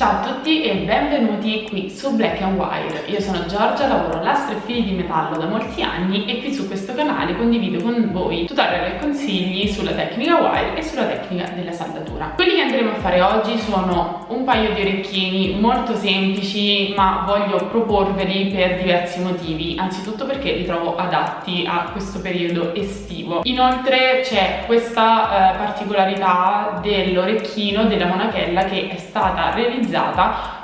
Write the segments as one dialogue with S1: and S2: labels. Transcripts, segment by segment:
S1: Ciao a tutti e benvenuti qui su Black and Wire. Io sono Giorgia, lavoro a lastre e fili di metallo da molti anni e qui su questo canale condivido con voi tutorial e consigli sulla tecnica wire e sulla tecnica della saldatura. Quelli che andremo a fare oggi sono un paio di orecchini molto semplici, ma voglio proporveli per diversi motivi. Anzitutto perché li trovo adatti a questo periodo estivo. Inoltre c'è questa particolarità dell'orecchino, della monachella, che è stata realizzata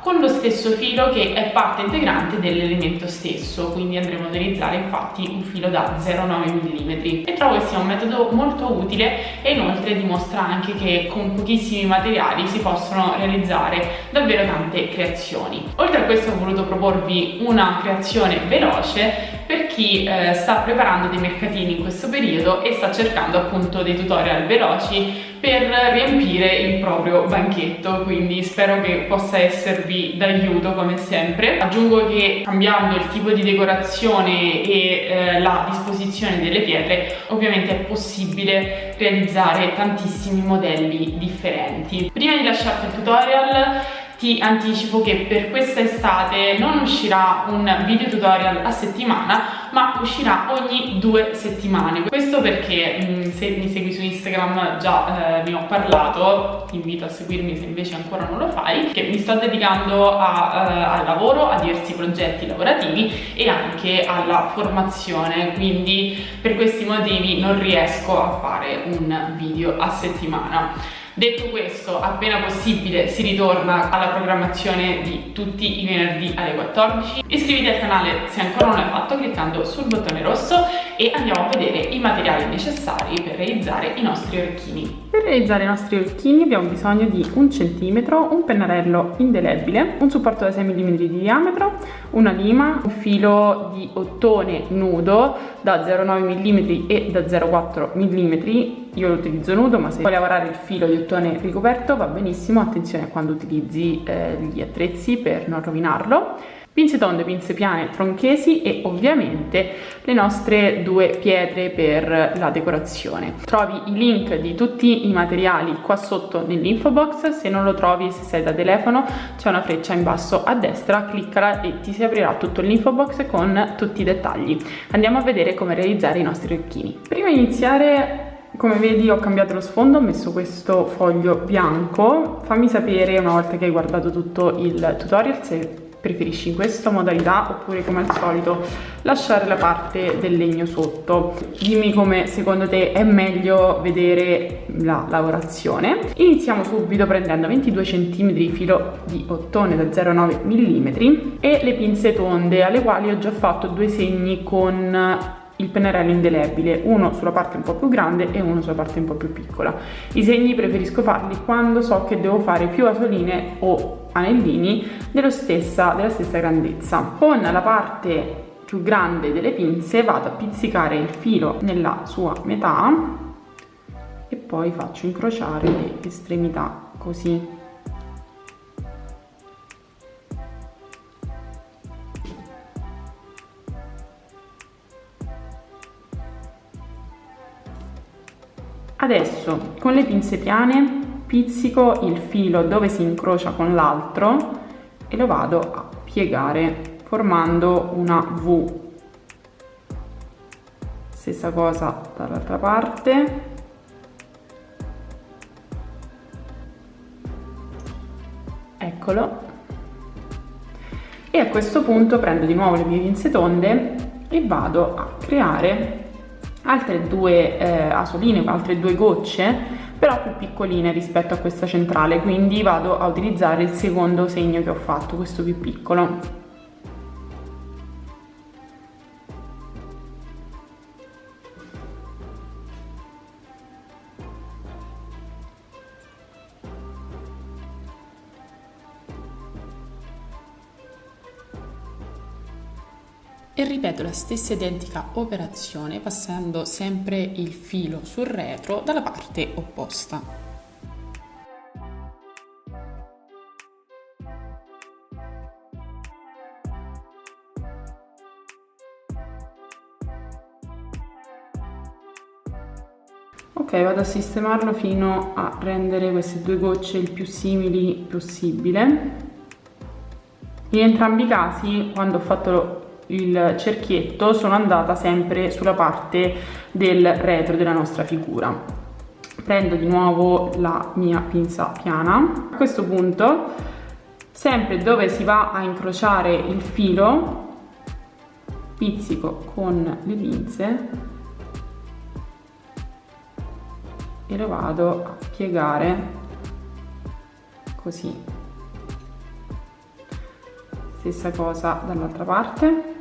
S1: con lo stesso filo che è parte integrante dell'elemento stesso, quindi andremo a utilizzare infatti un filo da 0,9 mm e trovo che sia un metodo molto utile e inoltre dimostra anche che con pochissimi materiali si possono realizzare davvero tante creazioni. Oltre a questo ho voluto proporvi una creazione veloce per chi sta preparando dei mercatini in questo periodo e sta cercando appunto dei tutorial veloci per riempire il proprio banchetto, quindi spero che possa esservi d'aiuto come sempre. Aggiungo che cambiando il tipo di decorazione e la disposizione delle pietre ovviamente è possibile realizzare tantissimi modelli differenti. Prima di lasciarti il tutorial ti anticipo che per questa estate non uscirà un video tutorial a settimana, ma uscirà ogni 2 settimane. Questo perché se mi segui su Instagram già ne ho parlato, ti invito a seguirmi se invece ancora non lo fai, che mi sto dedicando al lavoro, a diversi progetti lavorativi e anche alla formazione, quindi per questi motivi non riesco a fare un video a settimana. Detto questo, appena possibile si ritorna alla programmazione di tutti i venerdì alle 14. Iscriviti al canale se ancora non l'hai fatto cliccando sul bottone rosso e andiamo a vedere i materiali necessari per realizzare i nostri orecchini.
S2: Per realizzare i nostri orecchini abbiamo bisogno di 1 centimetro, un pennarello indelebile, un supporto da 6 mm di diametro, una lima, un filo di ottone nudo da 0,9 mm e da 0,4 mm. Io lo utilizzo nudo, ma se vuoi lavorare il filo di ottone ricoperto va benissimo. Attenzione a quando utilizzi gli attrezzi per non rovinarlo. Pinze tonde, pinze piane, tronchesi e ovviamente le nostre 2 pietre per la decorazione. Trovi i link di tutti i materiali qua sotto nell'info box. Se non lo trovi, se sei da telefono, c'è una freccia in basso a destra, cliccala e ti si aprirà tutto l'info box con tutti i dettagli. Andiamo a vedere come realizzare i nostri orecchini. Prima di iniziare, come vedi, ho cambiato lo sfondo, ho messo questo foglio bianco. Fammi sapere una volta che hai guardato tutto il tutorial se preferisci in questa modalità oppure come al solito lasciare la parte del legno sotto. Dimmi come secondo te è meglio vedere la lavorazione. Iniziamo subito prendendo 22 cm di filo di ottone da 0,9 mm e le pinze tonde, alle quali ho già fatto 2 segni con il pennarello indelebile, uno sulla parte un po' più grande e uno sulla parte un po' più piccola. I segni preferisco farli quando so che devo fare più asoline o anellini della stessa grandezza. Con la parte più grande delle pinze vado a pizzicare il filo nella sua metà e poi faccio incrociare le estremità così. Adesso con le pinze piane pizzico il filo dove si incrocia con l'altro e lo vado a piegare formando una V. Stessa cosa dall'altra parte. Eccolo. E a questo punto prendo di nuovo le mie pinze tonde e vado a creare altre 2 asoline, altre 2 gocce, però più piccoline rispetto a questa centrale, quindi vado a utilizzare il secondo segno che ho fatto, questo più piccolo.
S3: E ripeto la stessa identica operazione passando sempre il filo sul retro dalla parte opposta.
S2: Ok, vado a sistemarlo fino a rendere queste due gocce il più simili possibile. In entrambi i casi, quando ho fatto il cerchietto, sono andata sempre sulla parte del retro della nostra figura. Prendo di nuovo la mia pinza piana. A questo punto, sempre dove si va a incrociare il filo, pizzico con le pinze e lo vado a piegare così. Stessa cosa dall'altra parte.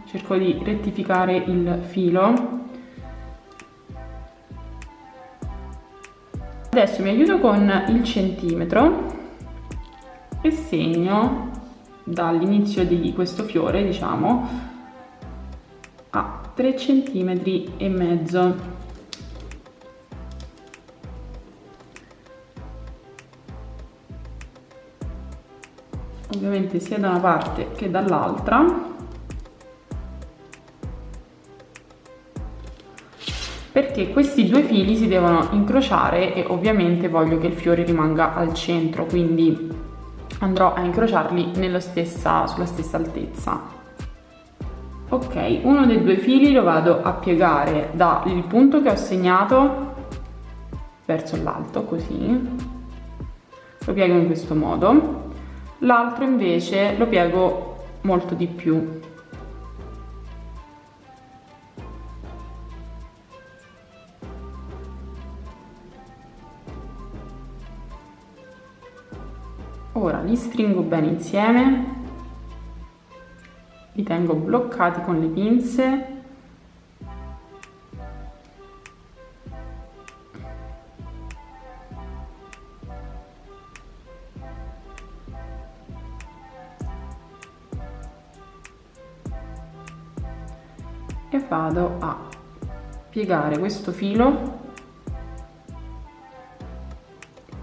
S2: Cerco di rettificare il filo. Adesso mi aiuto con il centimetro e segno dall'inizio di questo fiore, diciamo, a 3,5 cm. Ovviamente sia da una parte che dall'altra, perché questi due fili si devono incrociare e ovviamente voglio che il fiore rimanga al centro, quindi andrò a incrociarli sulla stessa altezza. Ok, uno dei due fili lo vado a piegare dal punto che ho segnato verso l'alto, così lo piego in questo modo. L'altro invece lo piego molto di più. Ora li stringo bene insieme, li tengo bloccati con le pinze e vado a piegare questo filo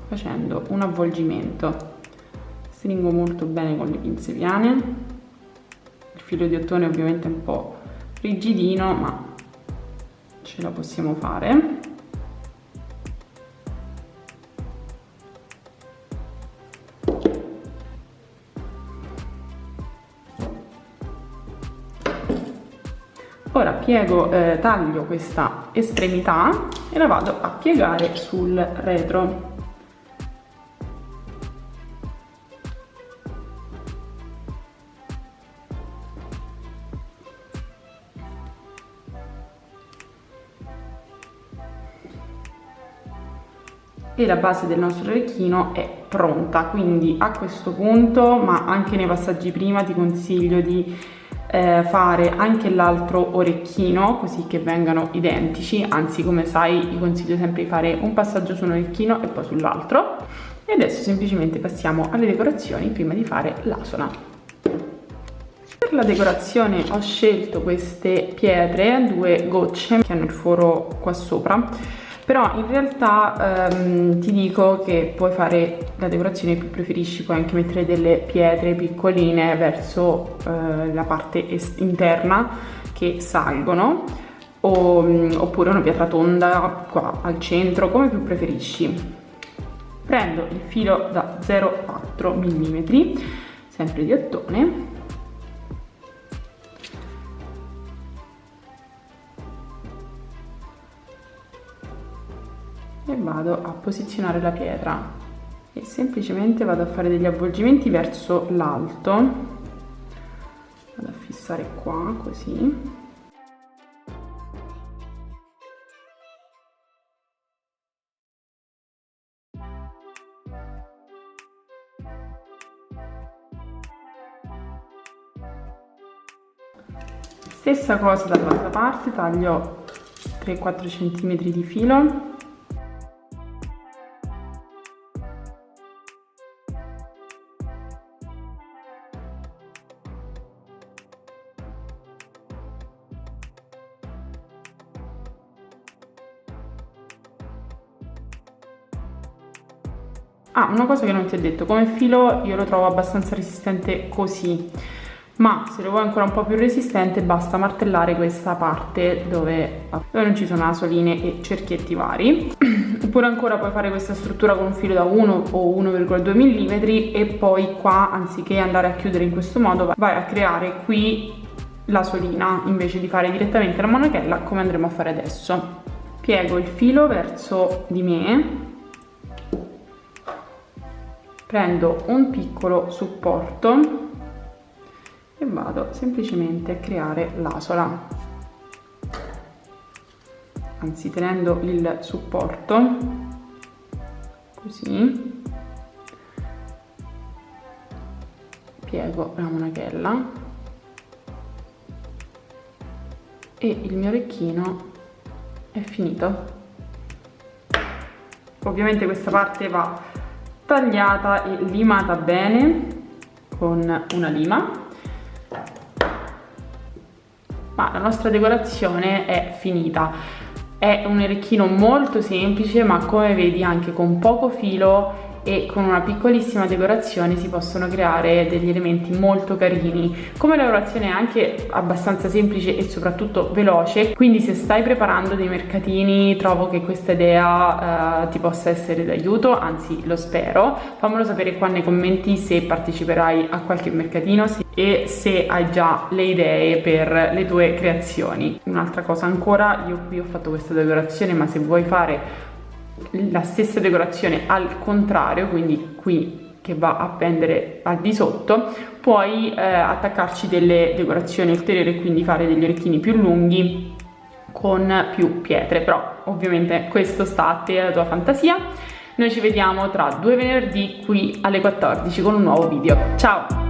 S2: facendo un avvolgimento. Stringo molto bene con le pinze piane. Il filo di ottone ovviamente è un po' rigidino, ma ce la possiamo fare. Ora taglio questa estremità e la vado a piegare sul retro. E la base del nostro orecchino è pronta, quindi a questo punto, ma anche nei passaggi prima, ti consiglio di fare anche l'altro orecchino così che vengano identici, anzi, come sai, vi consiglio sempre di fare un passaggio su un orecchino e poi sull'altro. E adesso semplicemente passiamo alle decorazioni prima di fare l'asola. Per la decorazione ho scelto queste pietre, 2 gocce che hanno il foro qua sopra. Però in realtà ti dico che puoi fare la decorazione che preferisci, puoi anche mettere delle pietre piccoline verso la parte interna che salgono, oppure una pietra tonda qua al centro, come più preferisci. Prendo il filo da 0,4 mm, sempre di ottone, e vado a posizionare la pietra e semplicemente vado a fare degli avvolgimenti verso l'alto, vado a fissare qua così. Stessa cosa dall'altra parte, taglio 3-4 cm di filo. Ah, una cosa che non ti ho detto, come filo io lo trovo abbastanza resistente così, ma se lo vuoi ancora un po' più resistente basta martellare questa parte dove non ci sono asoline e cerchietti vari. Oppure ancora puoi fare questa struttura con un filo da 1 o 1,2 mm e poi qua, anziché andare a chiudere in questo modo, vai a creare qui la solina invece di fare direttamente la monachella come andremo a fare adesso. Piego il filo verso di me, prendo un piccolo supporto e vado semplicemente a creare l'asola, anzi tenendo il supporto così, piego la monachella e il mio orecchino è finito. Ovviamente questa parte va tagliata e limata bene con una lima, ma la nostra decorazione è finita. È un orecchino molto semplice, ma come vedi anche con poco filo e con una piccolissima decorazione si possono creare degli elementi molto carini. Come lavorazione è anche abbastanza semplice e soprattutto veloce, quindi se stai preparando dei mercatini trovo che questa idea ti possa essere d'aiuto, anzi lo spero. Fammelo sapere qua nei commenti se parteciperai a qualche mercatino e se hai già le idee per le tue creazioni. Un'altra cosa ancora, io qui ho fatto questa decorazione, ma se vuoi fare la stessa decorazione al contrario, quindi qui che va a pendere al di sotto, puoi attaccarci delle decorazioni ulteriori e quindi fare degli orecchini più lunghi con più pietre, però ovviamente questo sta a te e alla tua fantasia. Noi ci vediamo tra 2 venerdì qui alle 14 con un nuovo video. Ciao!